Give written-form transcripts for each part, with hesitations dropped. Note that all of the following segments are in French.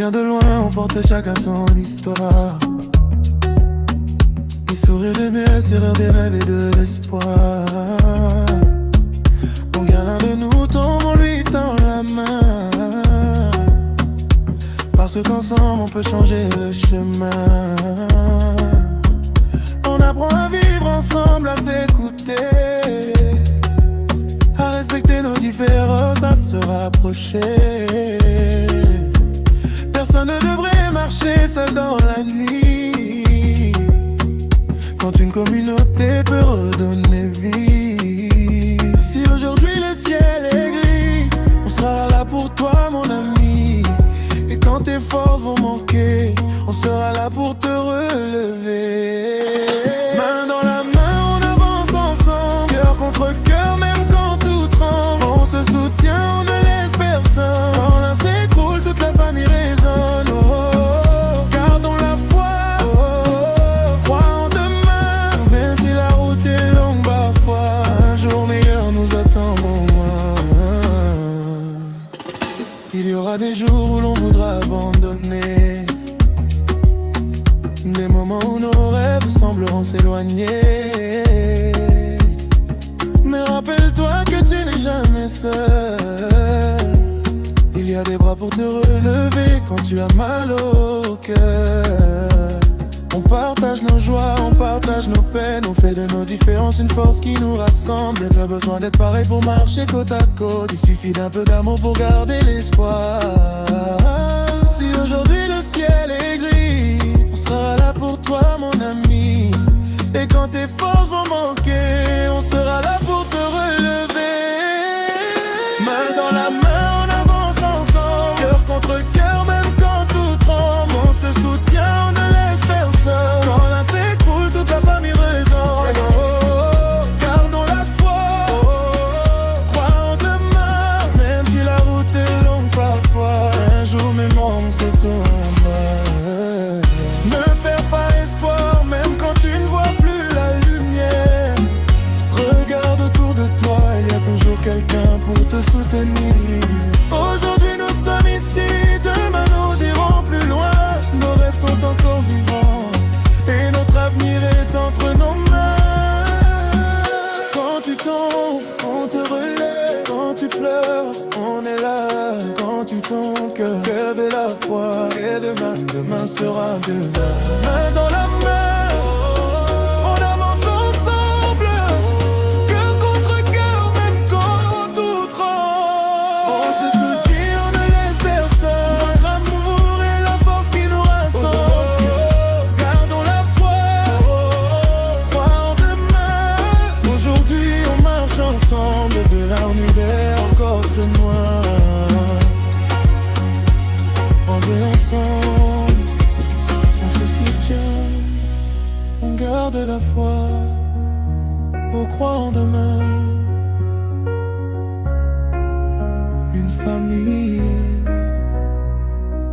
vient de loin, on porte chacun son histoire. Les sourires des mieux, erreurs des rêves et de l'espoir. Quand l'un de nous tombe, on lui tend la main. Parce qu'ensemble on peut changer le chemin. On apprend à vivre ensemble, à s'écouter, à respecter nos différences, à se rapprocher. Personne ne devrait marcher seul dans la nuit, quand une communauté peut redonner vie. Si aujourd'hui le ciel est gris, on sera là pour toi mon ami. Et quand tes forces vont manquer, on sera là pour te relever. Main dans la main, on avance ensemble, cœur contre cœur, même quand tout tremble. On se soutient, on ne laisse personne. Quand l'un s'écroule, toute la famille résonne. Oh, oh, oh. Gardons la foi, oh, oh, oh. Crois en demain, même si la route est longue parfois. Un jour meilleur nous attend au moins. Il y aura des jours où l'on voudra abandonner, des moments où nos rêves sembleront s'éloigner. Mais rappelle-toi que tu n'es jamais seul. Il y a des bras pour te relever quand tu as mal au cœur. On partage nos joies, on partage nos peines. On fait de nos différences une force qui nous rassemble. Y'a pas besoin d'être pareil pour marcher côte à côte. Il suffit d'un peu d'amour pour garder l'espoir. Si aujourd'hui le ciel est gris, on sera là pour toi mon ami. Et quand tes forces vont manquer, on sera là pour te relever. Main dans la main, on avance ensemble, cœur contre cœur, même quand tout tremble. On se soutient, on ne laisse personne. Quand l'un s'écroule, toute la famille résonne. Oh, oh, oh. Gardons la foi, oh, oh, oh. Crois en demain, même si la route est longue parfois. Un jour mes membres se tombent. Ne perds pas espoir, même quand tu ne vois plus la lumière. Regarde autour de toi, il y a toujours quelqu'un pour te soutenir. Aujourd'hui nous sommes ici, demain nous irons plus loin. Nos rêves sont encore vivants et notre avenir est entre nos mains. Quand tu tombes, on te relève. Quand tu pleures, on est là. Quand tu tombes, cœur et la foi. Et demain, demain sera demain. Main dans la main, on avance ensemble, cœur contre cœur, même quand tout tremble. On se soutient, on ne laisse personne. Notre amour est la force qui nous rassemble. Gardons la foi, crois en demain. Aujourd'hui on marche ensemble, de là en hiver, encore plus loin. On est ensemble, on se soutient, on garde la foi, on croit en demain. Une famille,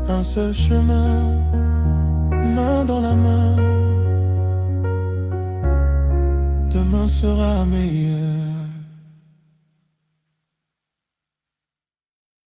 un seul chemin, main dans la main. Demain sera meilleur.